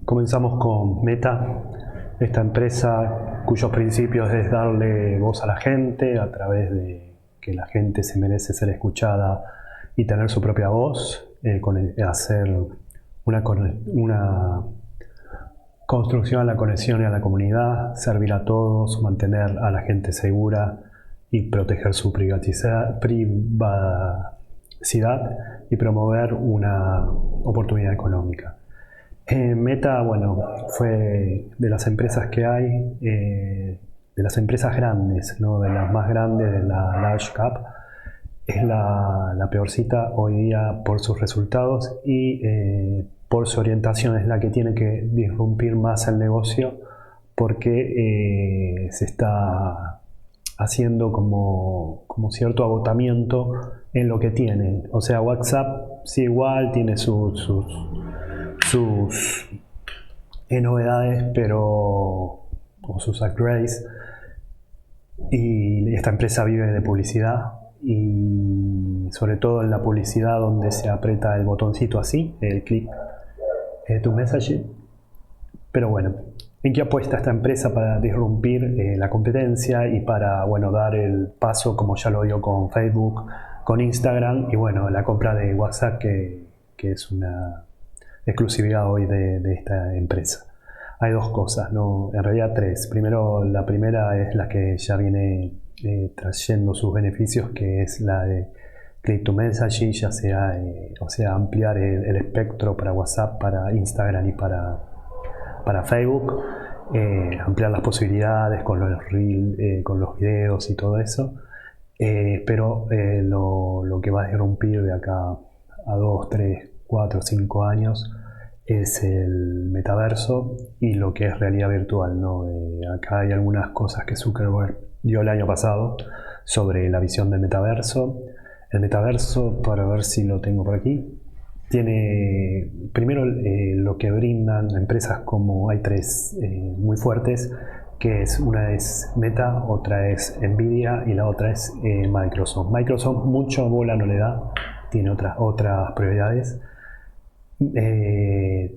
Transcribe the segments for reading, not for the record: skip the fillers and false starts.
Comenzamos con Meta, esta empresa cuyos principios es darle voz a la gente a través de que la gente se merece ser escuchada y tener su propia voz, hacer una construcción a la conexión y a la comunidad, servir a todos, mantener a la gente segura y proteger su privacidad y promover una oportunidad económica. Meta, bueno, fue de las empresas que hay, de las empresas grandes, ¿no? De las más grandes de la large cap, es la peorcita hoy día por sus resultados y por su orientación. Es la que tiene que disrumpir más el negocio porque se está haciendo como cierto agotamiento en lo que tiene. O sea, WhatsApp sí igual tiene sus novedades, o sus upgrades, y esta empresa vive de publicidad, y sobre todo en la publicidad donde se aprieta el botoncito así, el click to message. Pero bueno, ¿en qué apuesta esta empresa para disrumpir la competencia y para, bueno, dar el paso como ya lo dio con Facebook, con Instagram y bueno, la compra de WhatsApp que es una exclusividad hoy de esta empresa? Hay dos cosas, ¿no? En realidad tres. Primero, la primera es la que ya viene trayendo sus beneficios, que es la de click to message, ya sea, o sea, ampliar el espectro para WhatsApp, para Instagram y para Facebook, ampliar las posibilidades con los reels, con los videos y todo eso. Pero lo que va a irrumpir de acá a 2, 3, 4, 5 años es el metaverso y lo que es realidad virtual, ¿no? Acá hay algunas cosas que Zuckerberg dio el año pasado sobre la visión del metaverso. El metaverso, para ver si lo tengo por aquí, tiene primero lo que brindan empresas como hay tres muy fuertes, que es una es Meta, otra es Nvidia y la otra es Microsoft. Microsoft mucho bola no le da, tiene otras prioridades.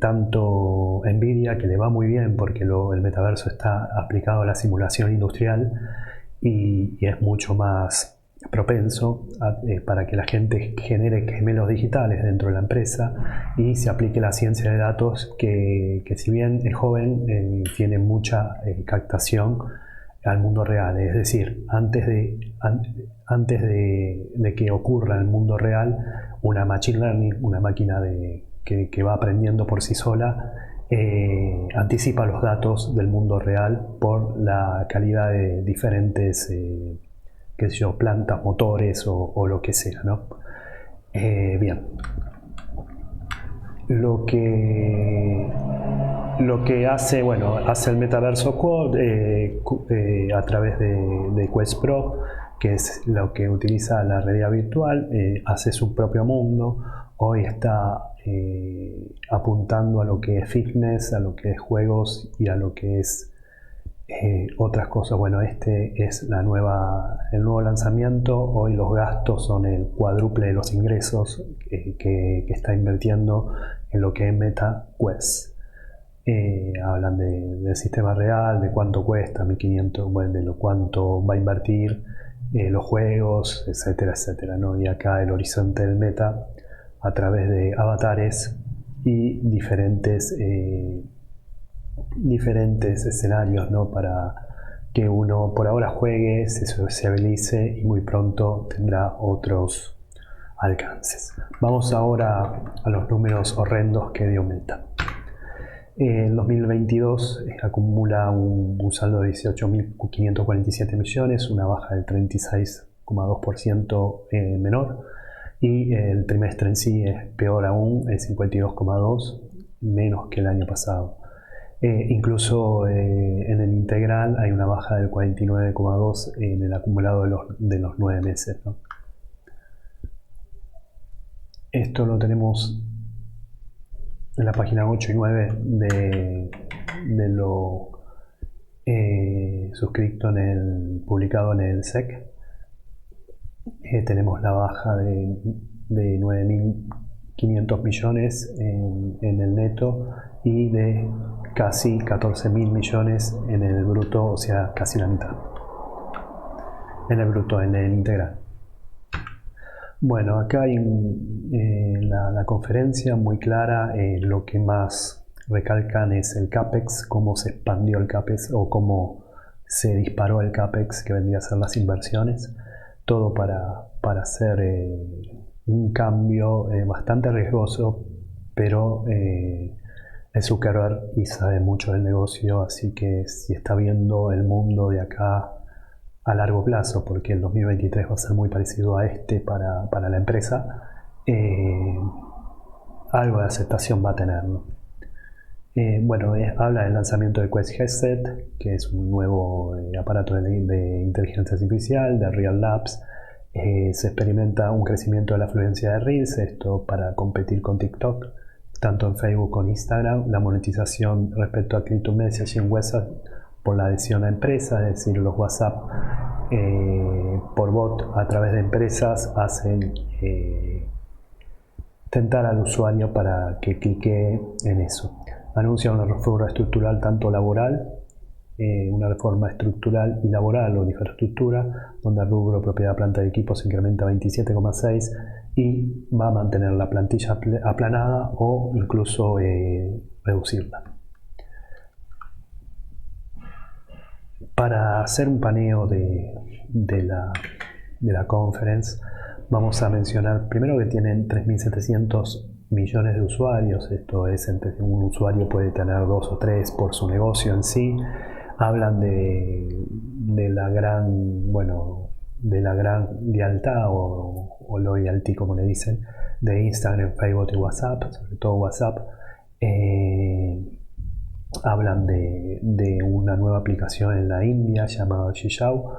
Tanto Nvidia, que le va muy bien porque el metaverso está aplicado a la simulación industrial y es mucho más propenso para que la gente genere gemelos digitales dentro de la empresa y se aplique la ciencia de datos que si bien es joven, tiene mucha captación al mundo real. Es decir, antes de que ocurra en el mundo real, una machine learning, una máquina que va aprendiendo por sí sola, anticipa los datos del mundo real por la calidad de diferentes qué sé yo, plantas, motores o lo que sea, ¿no? Bien. Lo que hace, bueno, hace el Metaverso Code a través de Quest Pro, que es lo que utiliza la realidad virtual, hace su propio mundo. Hoy está apuntando a lo que es fitness, a lo que es juegos y a lo que es otras cosas. Bueno, este es el nuevo lanzamiento. Hoy los gastos son el cuádruple de los ingresos que está invirtiendo en lo que es Meta Quest. Hablan del sistema real, de cuánto cuesta, 1.500, bueno, de lo cuánto va a invertir, los juegos, etcétera, etcétera, ¿no? Y acá el horizonte del Meta a través de avatares y diferentes escenarios, ¿no? Para que uno por ahora juegue, se sociabilice y muy pronto tendrá otros alcances. Vamos ahora a los números horrendos que dio Meta. En 2022 acumula un saldo de 18.547 millones, una baja del 36,2% menor, y el trimestre en sí es peor aún, es 52,2% menos que el año pasado. Incluso en el integral hay una baja del 49,2% en el acumulado de los 9 meses, ¿no? Esto lo tenemos en la página 8 y 9 de lo suscrito publicado en el SEC. Tenemos la baja de 9.000 500 millones en el neto y de casi 14.000 millones en el bruto, o sea, casi la mitad. En el bruto, en el integral. Bueno, acá hay la conferencia muy clara, lo que más recalcan es el CAPEX, cómo se expandió el CAPEX o cómo se disparó el CAPEX, que vendría a ser las inversiones, todo para hacer un cambio bastante riesgoso, pero es Zuckerberg y sabe mucho del negocio, así que si está viendo el mundo de acá a largo plazo, porque el 2023 va a ser muy parecido a este para la empresa, algo de aceptación va a tener, ¿no? Bueno, habla del lanzamiento de Quest Headset, que es un nuevo aparato de inteligencia artificial, de Real Labs. Se experimenta un crecimiento de la afluencia de Reels, esto para competir con TikTok, tanto en Facebook como en Instagram. La monetización respecto a Click to Message en WhatsApp por la adhesión a empresas, es decir, los WhatsApp por bot a través de empresas hacen tentar al usuario para que clique en eso. Anuncia una reforma estructural tanto laboral, una reforma estructural y laboral o de infraestructura, donde el rubro propiedad planta de equipos se incrementa a 27,6 y va a mantener la plantilla aplanada o incluso reducirla. Para hacer un paneo de la conference, vamos a mencionar primero que tienen 3.700 millones de usuarios. Esto es, un usuario puede tener 2 o 3 por su negocio en sí. Hablan de la gran, bueno, de la gran lealtad o loyalty, como le dicen, de Instagram, Facebook y WhatsApp, sobre todo WhatsApp. Hablan de una nueva aplicación en la India llamada Shishao.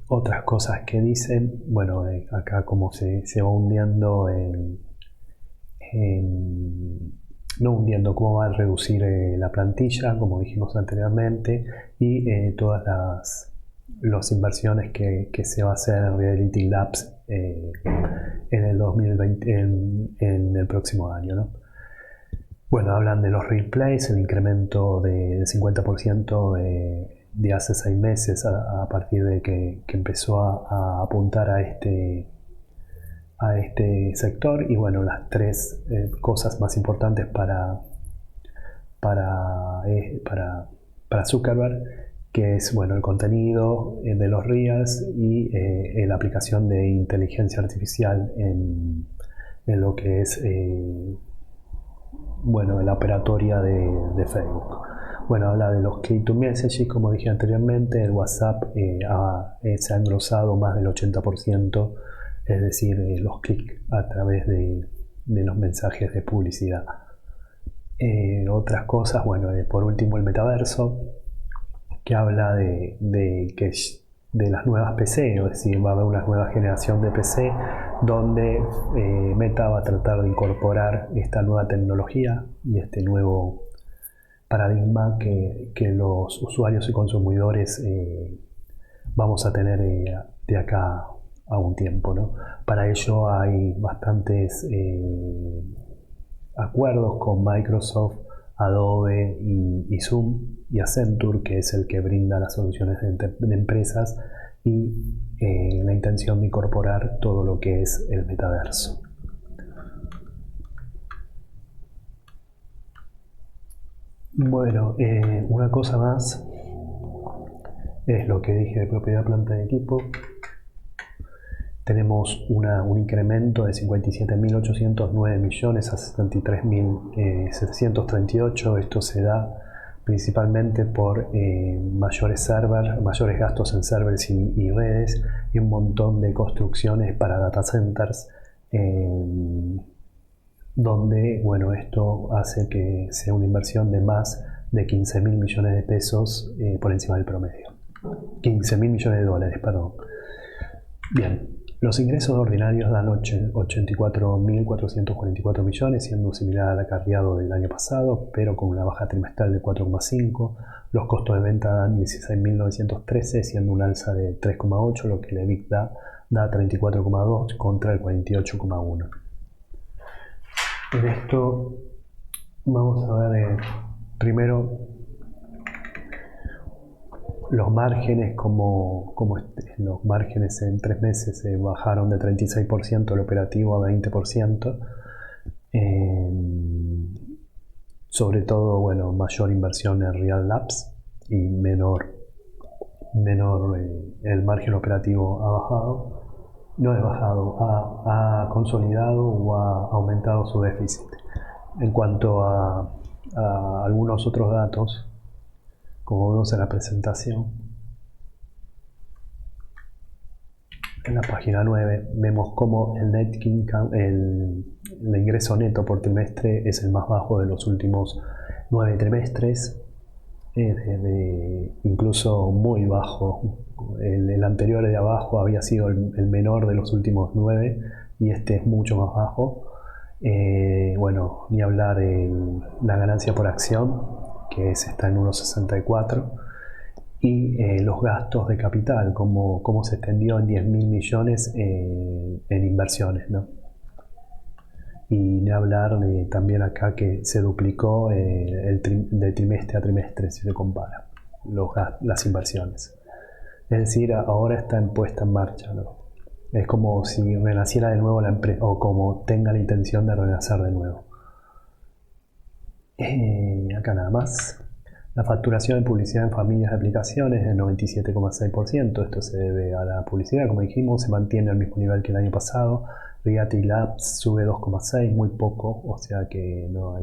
Otras cosas que dicen, bueno, acá como se va hundiendo no hundiendo, cómo va a reducir la plantilla, como dijimos anteriormente, y todas las inversiones que se va a hacer en Reality Labs en el 2020, en el próximo año, ¿no? Bueno, hablan de los replays, el incremento de 50% de hace 6 meses a partir de que empezó a apuntar a este sector. Y bueno, las 3 cosas más importantes para Zuckerberg, que es, bueno, el contenido de los Reels y la aplicación de inteligencia artificial en lo que es bueno, la operatoria de Facebook. Bueno, habla de los click to message, como dije anteriormente, el WhatsApp se ha engrosado más del 80%, es decir, los clics a través de los mensajes de publicidad. Otras cosas, bueno, por último el metaverso, que habla de las nuevas PC, es decir, va a haber una nueva generación de PC donde Meta va a tratar de incorporar esta nueva tecnología y este nuevo paradigma que los usuarios y consumidores vamos a tener de acá a un tiempo, ¿no? Para ello hay bastantes acuerdos con Microsoft, Adobe y Zoom y Accenture, que es el que brinda las soluciones de empresas, y la intención de incorporar todo lo que es el metaverso. Bueno, una cosa más es lo que dije de propiedad planta de equipo. Tenemos un incremento de 57.809 millones a 73.738. Esto se da principalmente por mayores gastos en servers y redes, y un montón de construcciones para data centers, donde, bueno, esto hace que sea una inversión de más de 15.000 millones de pesos por encima del promedio. 15.000 millones de dólares, perdón. Bien. Los ingresos ordinarios dan 84.444 millones, siendo similar al acarreado del año pasado, pero con una baja trimestral de 4,5. Los costos de venta dan 16.913, siendo un alza de 3,8, lo que el EBITDA da 34,2 contra el 48,1. En esto vamos a ver primero los márgenes, como los márgenes en 3 meses bajaron de 36% el operativo a 20%. Sobre todo, bueno, mayor inversión en Real Labs y menor el margen operativo ha bajado. No ha bajado, ha consolidado o ha aumentado su déficit. En cuanto a algunos otros datos, como vemos en la presentación, en la página 9 vemos cómo el net income, el ingreso neto por trimestre es el más bajo de los últimos 9 trimestres, incluso muy bajo. El anterior de abajo había sido el menor de los últimos 9 y este es mucho más bajo. Bueno, ni hablar la ganancia por acción, que está en 1,64, y los gastos de capital, como se extendió en 10.000 millones en inversiones, ¿no? Y ni hablar también acá que se duplicó de trimestre a trimestre si se compara las inversiones. Es decir, ahora está puesta en marcha, ¿no? Es como si renaciera de nuevo la empresa, o como tenga la intención de renacer de nuevo. Acá nada más. La facturación de publicidad en familias de aplicaciones es del 97,6%. Esto se debe a la publicidad, como dijimos, se mantiene al mismo nivel que el año pasado. Reality Labs sube 2,6%, muy poco, o sea que no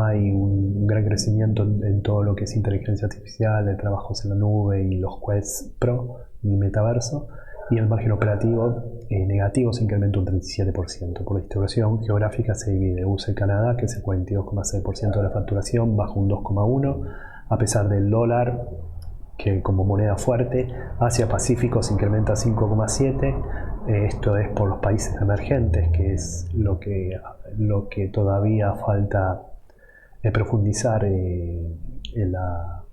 hay un gran crecimiento en todo lo que es inteligencia artificial, de trabajos en la nube y los Quest Pro, ni metaverso. Y el margen operativo negativo se incrementa un 37%. Por distribución geográfica se divide USA y Canadá, que es el 42,6% de la facturación, baja un 2,1%, a pesar del dólar, que como moneda fuerte. Asia Pacífico se incrementa 5,7%. Esto es por los países emergentes, que es lo que todavía falta profundizar en la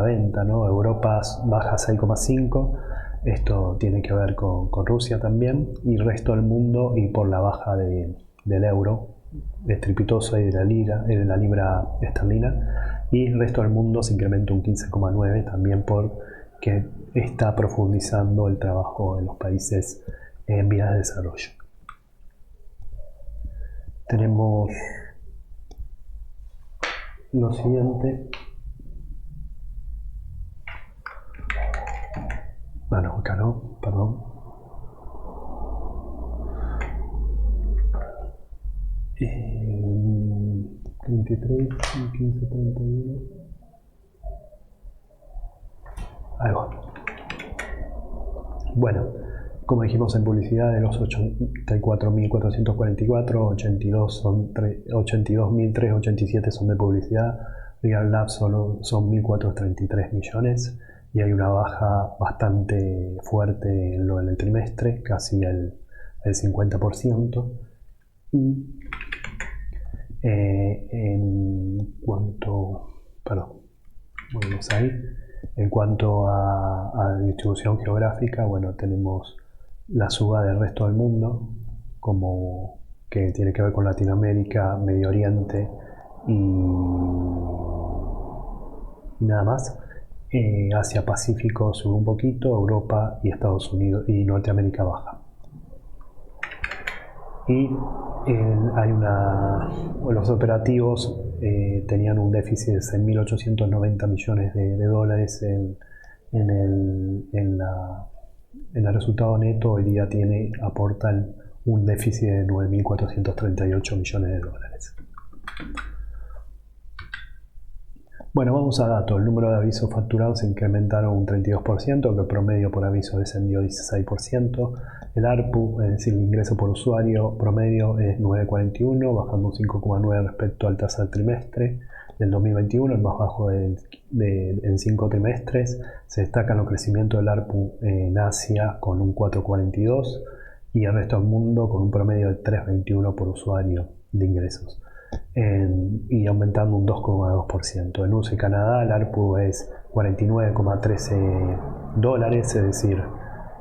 venta, ¿no? Europa baja 6,5%. Esto tiene que ver con Rusia también, y el resto del mundo, y por la baja del euro estrepitosa y de la libra esterlina, y el resto del mundo se incrementa un 15,9%, también porque está profundizando el trabajo en los países en vías de desarrollo. Tenemos lo siguiente. No, acá no, perdón. Eh, 33, 15, 31. Ahí va. Bueno, como dijimos en publicidad, de los 84.444, 82.387 son de publicidad. Real Labs solo son 1.433 millones. Y hay una baja bastante fuerte en el trimestre, casi el 50%. Y en cuanto a distribución geográfica, bueno, tenemos la suba del resto del mundo, como que tiene que ver con Latinoamérica, Medio Oriente y nada más. Asia Pacífico sube un poquito, Europa y Estados Unidos y Norteamérica baja. Y los operativos tenían un déficit de 6.890 millones de dólares en el resultado neto. Hoy día aportan un déficit de 9.438 millones de dólares. Bueno, vamos a datos. El número de avisos facturados se incrementaron un 32%, que el promedio por aviso descendió 16%. El ARPU, es decir, el ingreso por usuario promedio, es 9,41, bajando un 5,9 respecto al tercer trimestre del 2021, el más bajo en 5 trimestres. Se destacan los crecimientos del ARPU en Asia con un 4,42 y el resto del mundo con un promedio de 3,21 por usuario de ingresos. Y aumentando un 2,2%. En USA y Canadá el ARPU es 49,13 dólares, es decir,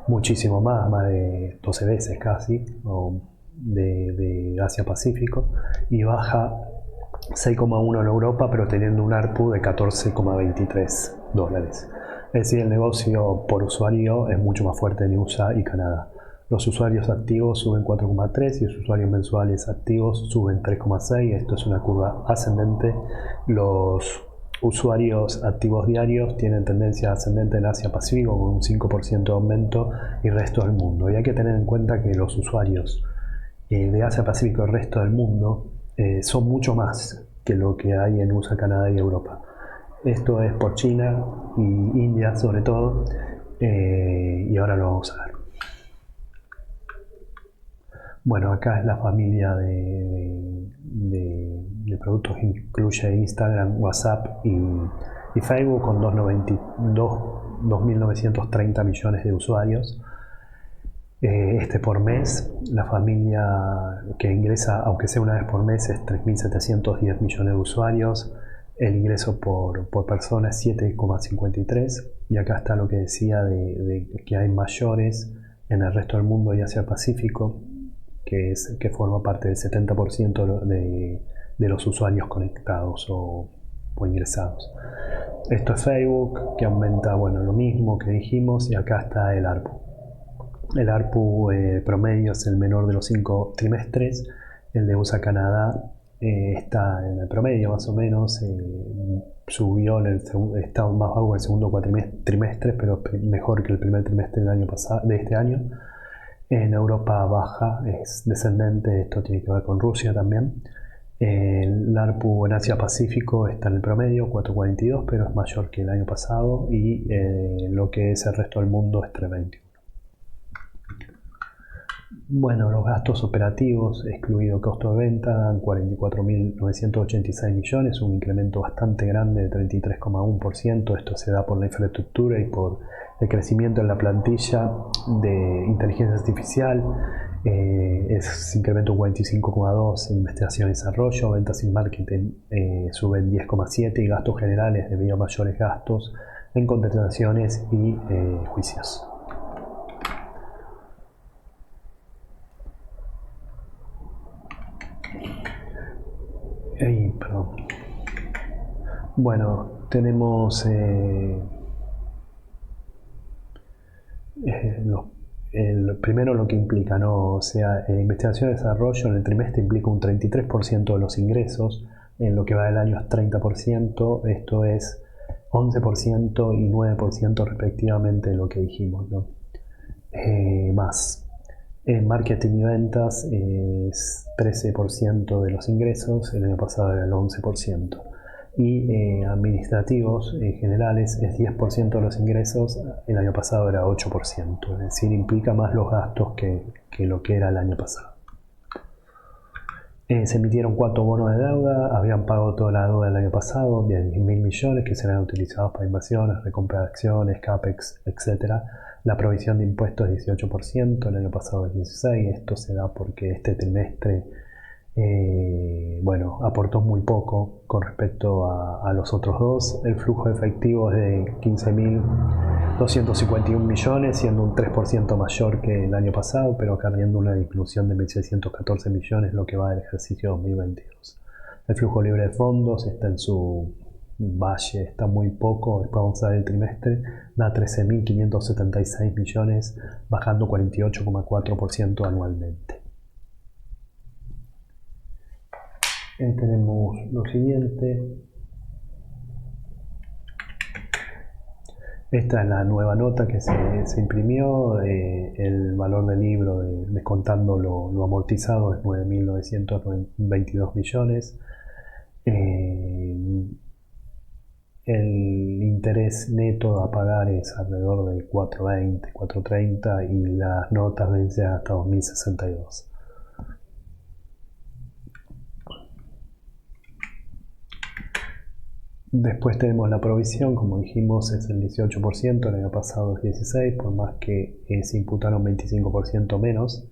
muchísimo más de 12 veces casi, o de Asia-Pacífico y baja 6,1 en Europa, pero teniendo un ARPU de 14,23 dólares. Es decir, el negocio por usuario es mucho más fuerte en USA y Canadá. Los usuarios activos suben 4,3 y los usuarios mensuales activos suben 3,6. Esto es una curva ascendente. Los usuarios activos diarios tienen tendencia ascendente en Asia-Pacífico con un 5% de aumento y el resto del mundo. Y hay que tener en cuenta que los usuarios de Asia-Pacífico y el resto del mundo son mucho más que lo que hay en USA, Canadá y Europa. Esto es por China y India sobre todo, y ahora lo vamos a ver. Bueno, acá es la familia de productos, incluye Instagram, WhatsApp y Facebook con 2.930 millones de usuarios. Por mes, la familia que ingresa, aunque sea una vez por mes, es 3.710 millones de usuarios. El ingreso por persona es 7,53. Y acá está lo que decía de que hay mayores en el resto del mundo y Asia-Pacífico, que forma parte del 70% de los usuarios conectados o ingresados. Esto es Facebook, que aumenta, bueno, lo mismo que dijimos, y acá está el ARPU. El ARPU promedio es el menor de los 5 trimestres. El de USA Canadá está en el promedio más o menos. Subió está más bajo el segundo trimestre, pero mejor que el primer trimestre del año pasado, de este año. En Europa baja, es descendente. Esto tiene que ver con Rusia también. El ARPU en Asia-Pacífico está en el promedio, 4,42, pero es mayor que el año pasado. Y lo que es el resto del mundo es 3,21. Bueno, los gastos operativos, excluido costo de venta, dan 44.986 millones, un incremento bastante grande de 33,1%. Esto se da por la infraestructura y por el crecimiento en la plantilla de inteligencia artificial. Se incrementa un 45,2% en investigación y desarrollo, ventas y marketing suben 10,7% y gastos generales debido a mayores gastos en contrataciones y juicios. Perdón. Bueno, tenemos primero lo que implica, ¿no? O sea, investigación y desarrollo en el trimestre implica un 33% de los ingresos, en lo que va del año es 30%, esto es 11% y 9% respectivamente de lo que dijimos, ¿no? Más. En marketing y ventas es 13% de los ingresos, el año pasado era el 11%. Y administrativos generales es 10% de los ingresos, el año pasado era 8%. Es decir, implica más los gastos que lo que era el año pasado. Se emitieron 4 bonos de deuda, habían pagado toda la deuda del año pasado, de 10.000 millones que serán utilizados para inversiones, recompra de acciones, CAPEX, etc. La provisión de impuestos es 18%, el año pasado es 16%. Esto se da porque este trimestre aportó muy poco con respecto a los otros dos. El flujo de efectivo es de 15.251 millones, siendo un 3% mayor que el año pasado, pero acarreando una disminución de 1.614 millones, lo que va del ejercicio 2022. El flujo libre de fondos está en su valle, está muy poco. Después vamos a ver el trimestre, da 13.576 millones, bajando 48,4% anualmente. Tenemos lo siguiente. Esta es la nueva nota que se imprimió. El valor del libro, descontando lo amortizado, es 9.922 millones. El interés neto a pagar es alrededor de 4,20, 4,30 y las notas vencen hasta 2062. Después tenemos la provisión, como dijimos, es el 18%, el año pasado es 16%, por más que se imputaron 25% menos,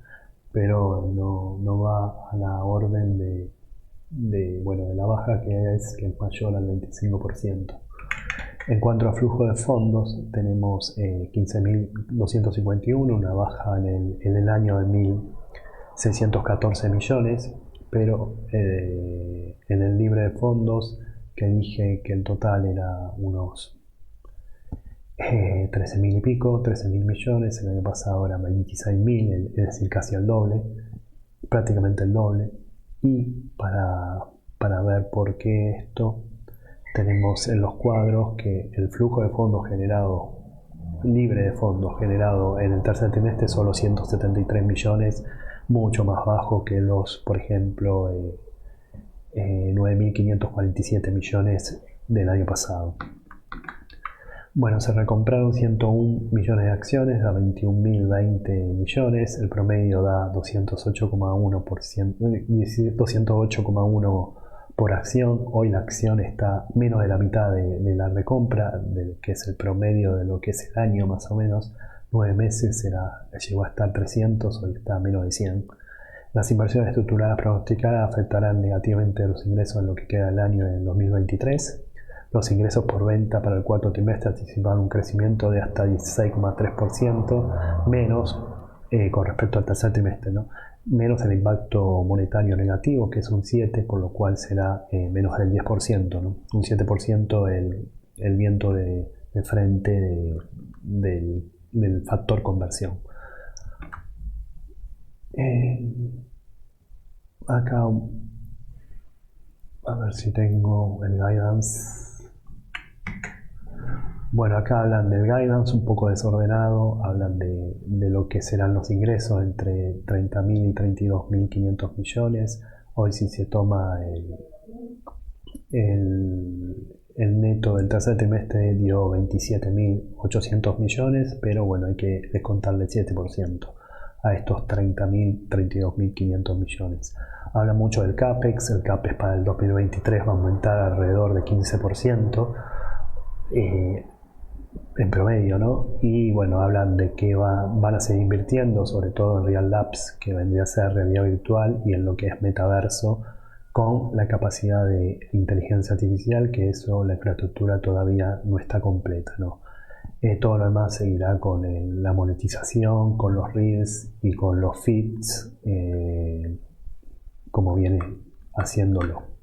pero no va a la orden de la baja que es mayor al 25%. En cuanto a flujo de fondos, tenemos 15.251, una baja en el año de 614 millones, pero en el libre de fondos, que dije que el total era unos 13.000 y pico, 13.000 millones, el año pasado era 26.000, es decir, casi el doble, prácticamente el doble. Y para ver por qué esto, tenemos en los cuadros que el flujo de fondos generado, libre de fondos generado en el tercer trimestre, solo 173 millones, mucho más bajo que los, por ejemplo, 9.547 millones del año pasado. Bueno, se recompraron 101 millones de acciones a 21.020 millones, el promedio da 208,1 por acción. Hoy la acción está menos de la mitad de la recompra, que es el promedio de lo que es el año más o menos. 9 meses llegó a estar 300, hoy está a menos de 100. Las inversiones estructuradas pronosticadas afectarán negativamente los ingresos en lo que queda del año en 2023. Los ingresos por venta para el cuarto trimestre anticipan un crecimiento de hasta 16,3%, menos con respecto al tercer trimestre, ¿no? Menos el impacto monetario negativo, que es un 7%, por lo cual será menos del 10%, ¿no? Un 7% el viento de frente del factor conversión. Acá, a ver si tengo el guidance. Bueno, acá hablan del guidance un poco desordenado, hablan de lo que serán los ingresos entre 30.000 y 32.500 millones. Hoy si se toma el neto del tercer trimestre dio 27.800 millones, pero bueno, hay que descontarle el 7% a estos 30.000, 32.500 millones. Habla mucho del CAPEX, el CAPEX para el 2023 va a aumentar alrededor de 15%. En promedio, ¿no? Y bueno, hablan de que van a seguir invirtiendo, sobre todo en Real Labs, que vendría a ser realidad virtual, y en lo que es metaverso, con la capacidad de inteligencia artificial, que eso, la infraestructura todavía no está completa, ¿no? Todo lo demás seguirá con la monetización, con los reels y con los feeds, como viene haciéndolo.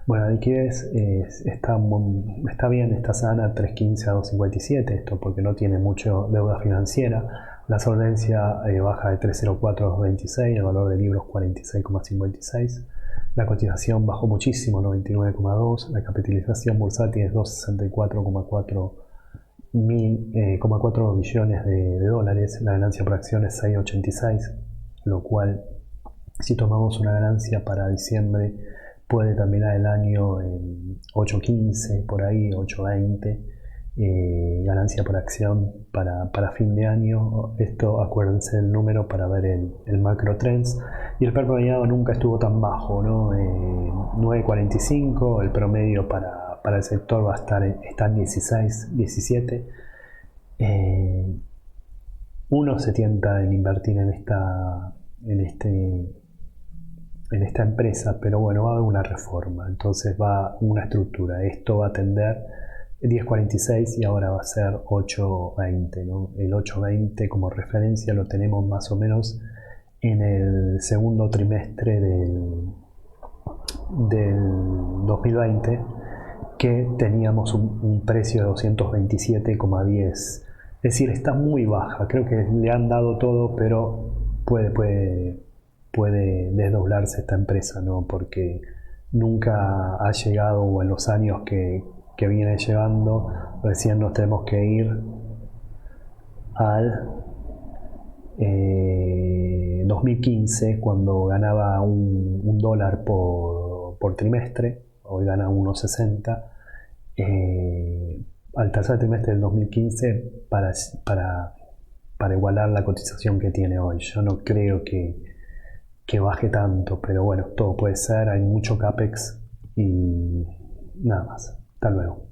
Bueno, la liquidez está bien, está sana, 3.15 a 2.57, esto porque no tiene mucha deuda financiera. La solvencia baja de 3.04 a 2.26, el valor de libros 46,56. La cotización bajó muchísimo, 99,2. La capitalización bursátil es 264,4 billones de dólares. La ganancia por acción es 6,86, lo cual, si tomamos una ganancia para diciembre, puede terminar el año en 8.15, por ahí, 8.20, ganancia por acción para fin de año. Esto, acuérdense del número para ver el macro trends. Y el promedio nunca estuvo tan bajo, ¿no? 9.45, el promedio para el sector va a estar en 16, 17. Uno se tienta en invertir en esta empresa, pero bueno, va a haber una reforma, entonces va una estructura. Esto va a tender 10.46 y ahora va a ser 8.20, ¿no? El 8.20 como referencia lo tenemos más o menos en el segundo trimestre del 2020, que teníamos un precio de 227,10. Es decir, está muy baja, creo que le han dado todo, pero puede desdoblarse esta empresa, ¿no? Porque nunca ha llegado, o en los años que viene llegando, recién nos tenemos que ir al 2015, cuando ganaba un dólar por trimestre. Hoy gana 1,60. Al tercer trimestre del 2015 para igualar la cotización que tiene hoy. Yo no creo que baje tanto, pero bueno, todo puede ser. Hay mucho CAPEX y nada más. Hasta luego.